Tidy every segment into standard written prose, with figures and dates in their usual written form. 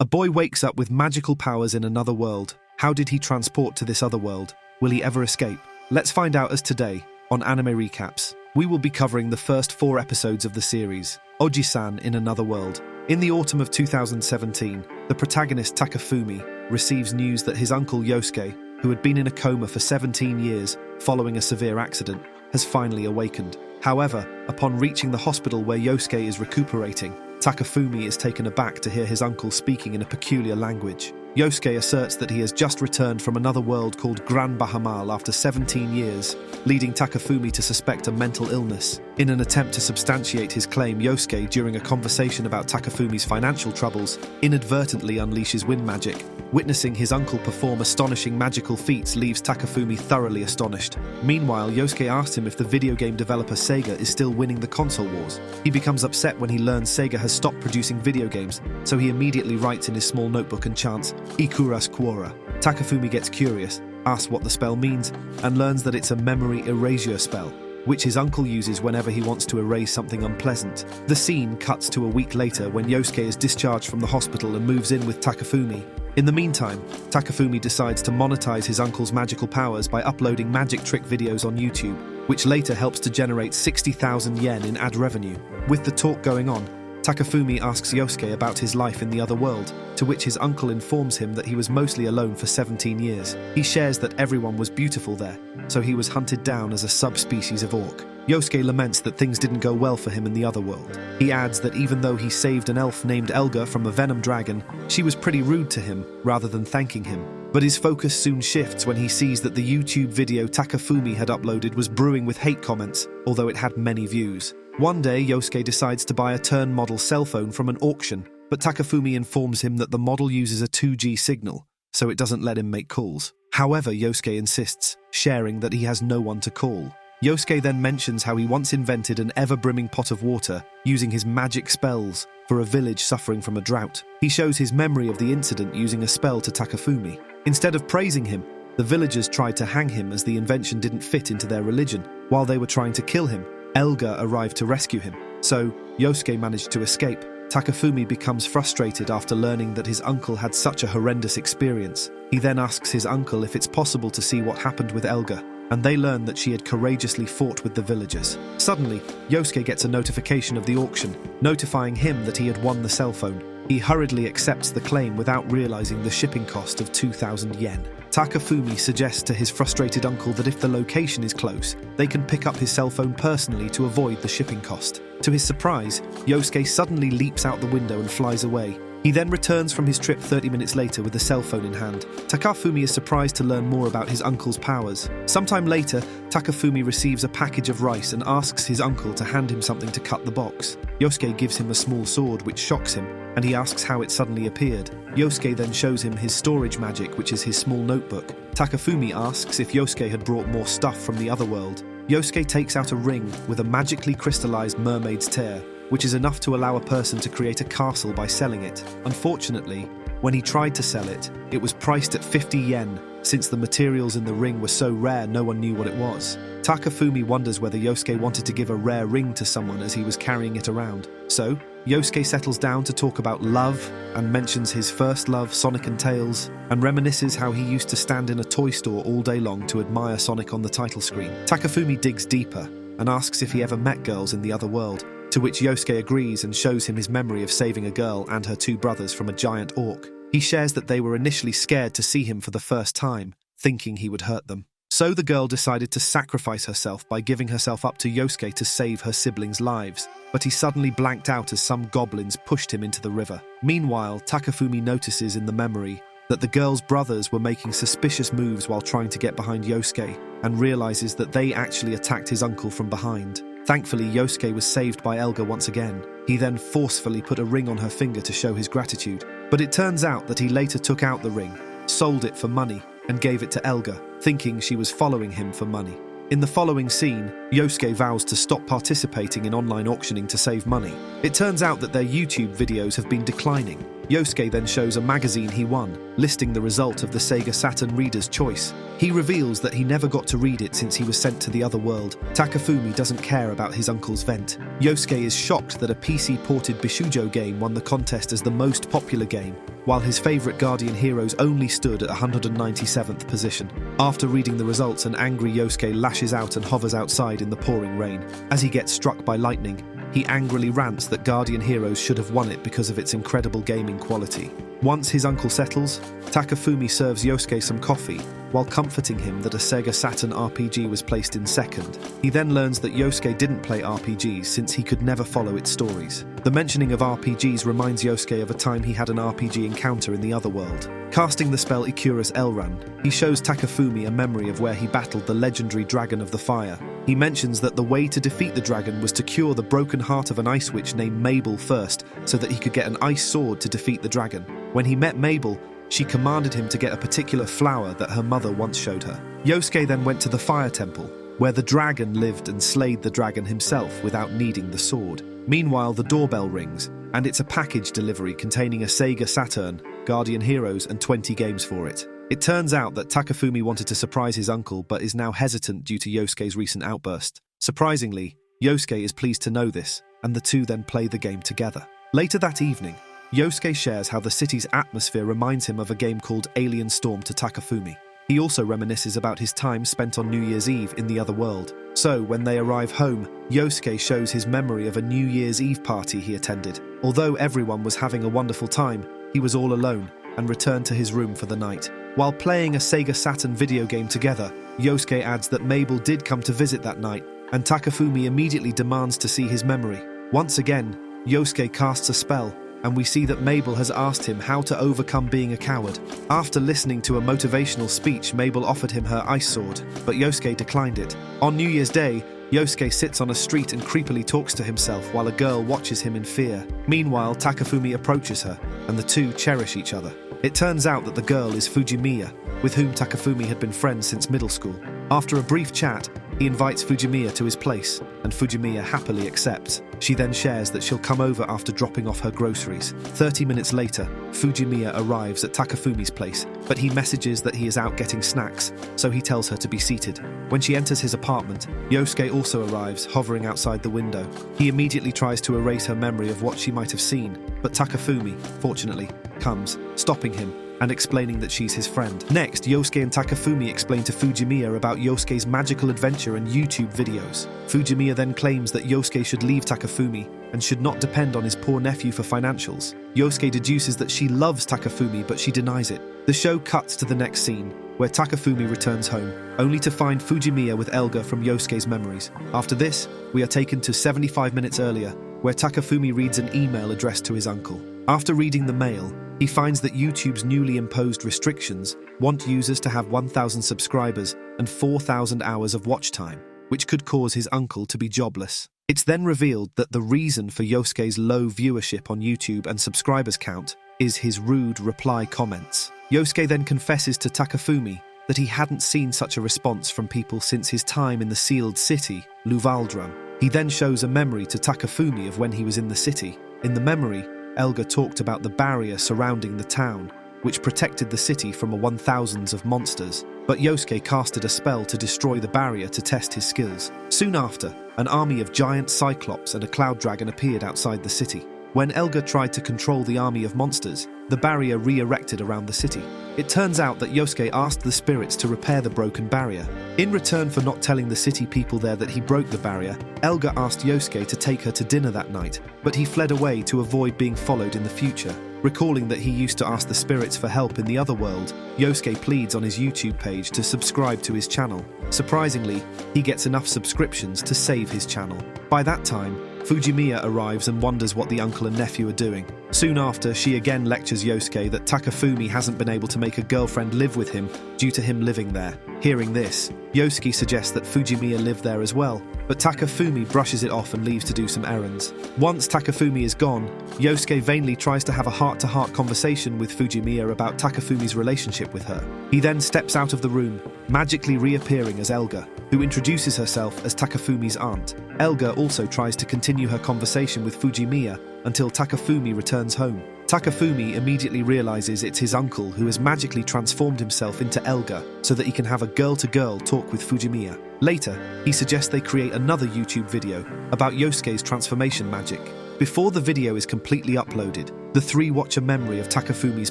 A boy wakes up with magical powers in another world. How did he transport to this other world? Will he ever escape? Let's find out as today, on Anime Recaps, we will be covering the first 4 episodes of the series, Ojisan in Another World. In the autumn of 2017, the protagonist Takafumi receives news that his uncle Yousuke, who had been in a coma for 17 years following a severe accident, has finally awakened. However, upon reaching the hospital where Yousuke is recuperating, Takafumi is taken aback to hear his uncle speaking in a peculiar language. Yousuke asserts that he has just returned from another world called Gran Bahamal after 17 years, leading Takafumi to suspect a mental illness. In an attempt to substantiate his claim, Yousuke, during a conversation about Takafumi's financial troubles, inadvertently unleashes wind magic. Witnessing his uncle perform astonishing magical feats leaves Takafumi thoroughly astonished. Meanwhile, Yousuke asks him if the video game developer SEGA is still winning the console wars. He becomes upset when he learns SEGA has stopped producing video games, so he immediately writes in his small notebook and chants, Ikuras Quora. Takafumi gets curious, asks what the spell means, and learns that it's a memory erasure spell, which his uncle uses whenever he wants to erase something unpleasant. The scene cuts to a week later when Yousuke is discharged from the hospital and moves in with Takafumi. In the meantime, Takafumi decides to monetize his uncle's magical powers by uploading magic trick videos on YouTube, which later helps to generate 60,000 yen in ad revenue. With the talk going on, Takafumi asks Yousuke about his life in the other world, to which his uncle informs him that he was mostly alone for 17 years. He shares that everyone was beautiful there, so he was hunted down as a subspecies of orc. Yousuke laments that things didn't go well for him in the other world. He adds that even though he saved an elf named Elga from a venom dragon, she was pretty rude to him rather than thanking him. But his focus soon shifts when he sees that the YouTube video Takafumi had uploaded was brewing with hate comments, although it had many views. One day, Yousuke decides to buy a turn model cell phone from an auction, but Takafumi informs him that the model uses a 2G signal, so it doesn't let him make calls. However, Yousuke insists, sharing that he has no one to call. Yousuke then mentions how he once invented an ever-brimming pot of water using his magic spells for a village suffering from a drought. He shows his memory of the incident using a spell to Takafumi. Instead of praising him, the villagers tried to hang him as the invention didn't fit into their religion. While they were trying to kill him, Elga arrived to rescue him, so Yousuke managed to escape. Takafumi becomes frustrated after learning that his uncle had such a horrendous experience. He then asks his uncle if it's possible to see what happened with Elga, and they learn that she had courageously fought with the villagers. Suddenly, Yousuke gets a notification of the auction, notifying him that he had won the cell phone. He hurriedly accepts the claim without realizing the shipping cost of 2,000 yen. Takafumi suggests to his frustrated uncle that if the location is close, they can pick up his cell phone personally to avoid the shipping cost. To his surprise, Yousuke suddenly leaps out the window and flies away. He then returns from his trip 30 minutes later with a cell phone in hand. Takafumi is surprised to learn more about his uncle's powers. Sometime later, Takafumi receives a package of rice and asks his uncle to hand him something to cut the box. Yousuke gives him a small sword which shocks him, and he asks how it suddenly appeared. Yousuke then shows him his storage magic, which is his small notebook. Takafumi asks if Yousuke had brought more stuff from the other world. Yousuke takes out a ring with a magically crystallized mermaid's tear, which is enough to allow a person to create a castle by selling it. Unfortunately, when he tried to sell it, it was priced at 50 yen, since the materials in the ring were so rare no one knew what it was. Takafumi wonders whether Yousuke wanted to give a rare ring to someone as he was carrying it around. So, Yousuke settles down to talk about love and mentions his first love, Sonic and Tails, and reminisces how he used to stand in a toy store all day long to admire Sonic on the title screen. Takafumi digs deeper and asks if he ever met girls in the other world, to which Yousuke agrees and shows him his memory of saving a girl and her 2 brothers from a giant orc. He shares that they were initially scared to see him for the first time, thinking he would hurt them. So the girl decided to sacrifice herself by giving herself up to Yousuke to save her siblings' lives, but he suddenly blanked out as some goblins pushed him into the river. Meanwhile, Takafumi notices in the memory that the girl's brothers were making suspicious moves while trying to get behind Yousuke, and realizes that they actually attacked his uncle from behind. Thankfully, Yousuke was saved by Elga once again. He then forcefully put a ring on her finger to show his gratitude, but it turns out that he later took out the ring, sold it for money, and gave it to Elga, thinking she was following him for money. In the following scene, Yousuke vows to stop participating in online auctioning to save money. It turns out that their YouTube videos have been declining. Yosuke then shows a magazine he won, listing the result of the Sega Saturn Reader's Choice. He reveals that he never got to read it since he was sent to the other world. Takafumi doesn't care about his uncle's vent. Yosuke is shocked that a PC-ported Bishujo game won the contest as the most popular game, while his favourite Guardian Heroes only stood at 197th position. After reading the results, an angry Yosuke lashes out and hovers outside in the pouring rain. As he gets struck by lightning, he angrily rants that Guardian Heroes should have won it because of its incredible gaming quality. Once his uncle settles, Takafumi serves Yosuke some coffee, while comforting him that a Sega Saturn RPG was placed in second. He then learns that Yosuke didn't play RPGs since he could never follow its stories. The mentioning of RPGs reminds Yosuke of a time he had an RPG encounter in the other world. Casting the spell Ikuris Elran, he shows Takafumi a memory of where he battled the legendary Dragon of the Fire. He mentions that the way to defeat the dragon was to cure the broken heart of an ice witch named Mabel first, so that he could get an ice sword to defeat the dragon. When he met Mabel, she commanded him to get a particular flower that her mother once showed her. Yosuke then went to the Fire Temple, where the dragon lived and slayed the dragon himself without needing the sword. Meanwhile, the doorbell rings, and it's a package delivery containing a Sega Saturn, Guardian Heroes, and 20 games for it. It turns out that Takafumi wanted to surprise his uncle but is now hesitant due to Yosuke's recent outburst. Surprisingly, Yosuke is pleased to know this, and the two then play the game together. Later that evening, Yosuke shares how the city's atmosphere reminds him of a game called Alien Storm to Takafumi. He also reminisces about his time spent on New Year's Eve in the other world. So, when they arrive home, Yosuke shows his memory of a New Year's Eve party he attended. Although everyone was having a wonderful time, he was all alone and returned to his room for the night. While playing a Sega Saturn video game together, Yosuke adds that Mabel did come to visit that night, and Takafumi immediately demands to see his memory. Once again, Yosuke casts a spell, and we see that Mabel has asked him how to overcome being a coward. After listening to a motivational speech, Mabel offered him her ice sword, but Yosuke declined it. On New Year's Day, Yosuke sits on a street and creepily talks to himself while a girl watches him in fear. Meanwhile, Takafumi approaches her, and the two cherish each other. It turns out that the girl is Fujimiya, with whom Takafumi had been friends since middle school. After a brief chat, he invites Fujimiya to his place, and Fujimiya happily accepts. She then shares that she'll come over after dropping off her groceries. 30 minutes later, Fujimiya arrives at Takafumi's place, but he messages that he is out getting snacks, so he tells her to be seated. When she enters his apartment, Yosuke also arrives, hovering outside the window. He immediately tries to erase her memory of what she might have seen, but Takafumi, fortunately, comes, stopping him and explaining that she's his friend. Next, Yosuke and Takafumi explain to Fujimiya about Yosuke's magical adventure and YouTube videos. Fujimiya then claims that Yosuke should leave Takafumi and should not depend on his poor nephew for financials. Yosuke deduces that she loves Takafumi, but she denies it. The show cuts to the next scene, where Takafumi returns home, only to find Fujimiya with Elga from Yosuke's memories. After this, we are taken to 75 minutes earlier, where Takafumi reads an email addressed to his uncle. After reading the mail, he finds that YouTube's newly imposed restrictions want users to have 1,000 subscribers and 4,000 hours of watch time, which could cause his uncle to be jobless. It's then revealed that the reason for Yosuke's low viewership on YouTube and subscribers count is his rude reply comments. Yosuke then confesses to Takafumi that he hadn't seen such a response from people since his time in the sealed city, Luvaldrum. He then shows a memory to Takafumi of when he was in the city. In the memory, Elga talked about the barrier surrounding the town, which protected the city from 1,000s of monsters, but Yosuke casted a spell to destroy the barrier to test his skills. Soon after, an army of giant cyclops and a cloud dragon appeared outside the city. When Elga tried to control the army of monsters, the barrier re-erected around the city. It turns out that Yosuke asked the spirits to repair the broken barrier. In return for not telling the city people there that he broke the barrier, Elga asked Yosuke to take her to dinner that night, but he fled away to avoid being followed in the future. Recalling that he used to ask the spirits for help in the other world, Yosuke pleads on his YouTube page to subscribe to his channel. Surprisingly, he gets enough subscriptions to save his channel. By that time, Fujimiya arrives and wonders what the uncle and nephew are doing. Soon after, she again lectures Yosuke that Takafumi hasn't been able to make a girlfriend live with him due to him living there. Hearing this, Yosuke suggests that Fujimiya live there as well, but Takafumi brushes it off and leaves to do some errands. Once Takafumi is gone, Yosuke vainly tries to have a heart-to-heart conversation with Fujimiya about Takafumi's relationship with her. He then steps out of the room, magically reappearing as Elga, who introduces herself as Takafumi's aunt. Elga also tries to continue her conversation with Fujimiya until Takafumi returns home. Takafumi immediately realizes it's his uncle who has magically transformed himself into Elga so that he can have a girl-to-girl talk with Fujimiya. Later, he suggests they create another YouTube video about Yosuke's transformation magic. Before the video is completely uploaded, the three watch a memory of Takafumi's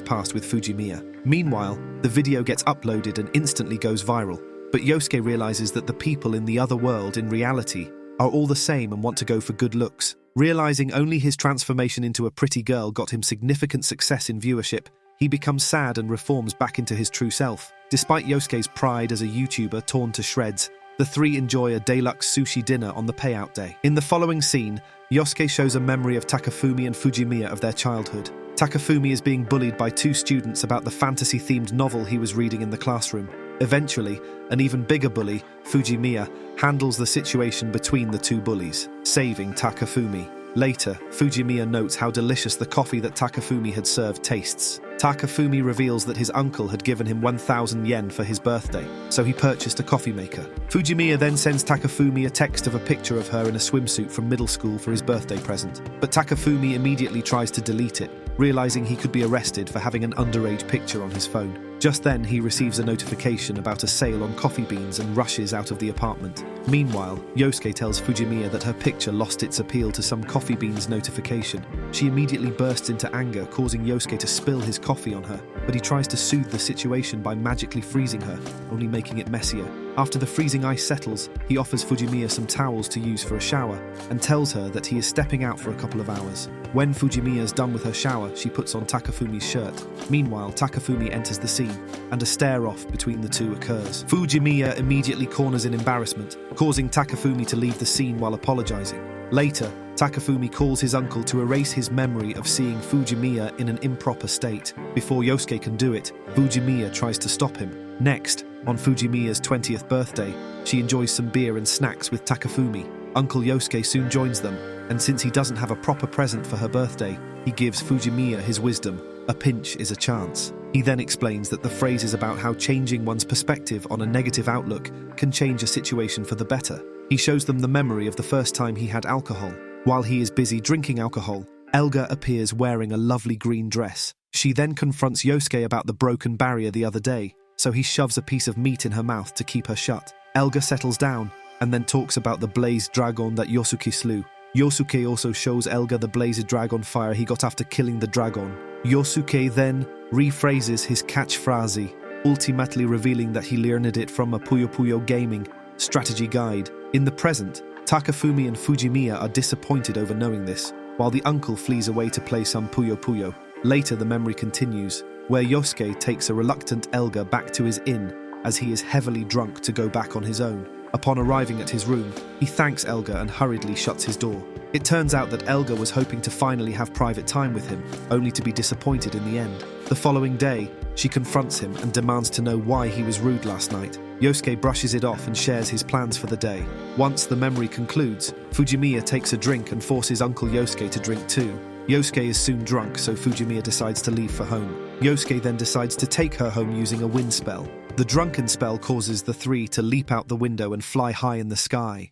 past with Fujimiya. Meanwhile, the video gets uploaded and instantly goes viral. But Yosuke realizes that the people in the other world in reality are all the same and want to go for good looks. Realizing only his transformation into a pretty girl got him significant success in viewership, he becomes sad and reforms back into his true self. Despite Yosuke's pride as a YouTuber torn to shreds, the three enjoy a deluxe sushi dinner on the payout day. In the following scene, Yosuke shows a memory of Takafumi and Fujimiya of their childhood. Takafumi is being bullied by two students about the fantasy-themed novel he was reading in the classroom. Eventually, an even bigger bully, Fujimiya, handles the situation between the two bullies, saving Takafumi. Later, Fujimiya notes how delicious the coffee that Takafumi had served tastes. Takafumi reveals that his uncle had given him 1,000 yen for his birthday, so he purchased a coffee maker. Fujimiya then sends Takafumi a text of a picture of her in a swimsuit from middle school for his birthday present. But Takafumi immediately tries to delete it, realizing he could be arrested for having an underage picture on his phone. Just then, he receives a notification about a sale on coffee beans and rushes out of the apartment. Meanwhile, Yosuke tells Fujimiya that her picture lost its appeal to some coffee beans notification. She immediately bursts into anger, causing Yosuke to spill his coffee on her, but he tries to soothe the situation by magically freezing her, only making it messier. After the freezing ice settles, he offers Fujimiya some towels to use for a shower and tells her that he is stepping out for a couple of hours. When Fujimiya is done with her shower, she puts on Takafumi's shirt. Meanwhile, Takafumi enters the scene, and a stare-off between the two occurs. Fujimiya immediately corners in embarrassment, causing Takafumi to leave the scene while apologizing. Later, Takafumi calls his uncle to erase his memory of seeing Fujimiya in an improper state. Before Yosuke can do it, Fujimiya tries to stop him. Next, on Fujimiya's 20th birthday, she enjoys some beer and snacks with Takafumi. Uncle Yosuke soon joins them, and since he doesn't have a proper present for her birthday, he gives Fujimiya his wisdom: a pinch is a chance. He then explains that the phrase is about how changing one's perspective on a negative outlook can change a situation for the better. He shows them the memory of the first time he had alcohol. While he is busy drinking alcohol, Elga appears wearing a lovely green dress. She then confronts Yosuke about the broken barrier the other day, so he shoves a piece of meat in her mouth to keep her shut. Elga settles down, and then talks about the blazed dragon that Yousuke slew. Yosuke also shows Elga the blazed dragon fire he got after killing the dragon. Yosuke then rephrases his catchphrase, ultimately revealing that he learned it from a Puyo Puyo Gaming strategy guide. In the present, Takafumi and Fujimiya are disappointed over knowing this, while the uncle flees away to play some Puyo Puyo. Later, the memory continues, where Yosuke takes a reluctant Elga back to his inn, as he is heavily drunk to go back on his own. Upon arriving at his room, he thanks Elga and hurriedly shuts his door. It turns out that Elga was hoping to finally have private time with him, only to be disappointed in the end. The following day, she confronts him and demands to know why he was rude last night. Yosuke brushes it off and shares his plans for the day. Once the memory concludes, Fujimiya takes a drink and forces Uncle Yosuke to drink too. Yosuke is soon drunk, so Fujimiya decides to leave for home. Yosuke then decides to take her home using a wind spell. The drunken spell causes the three to leap out the window and fly high in the sky.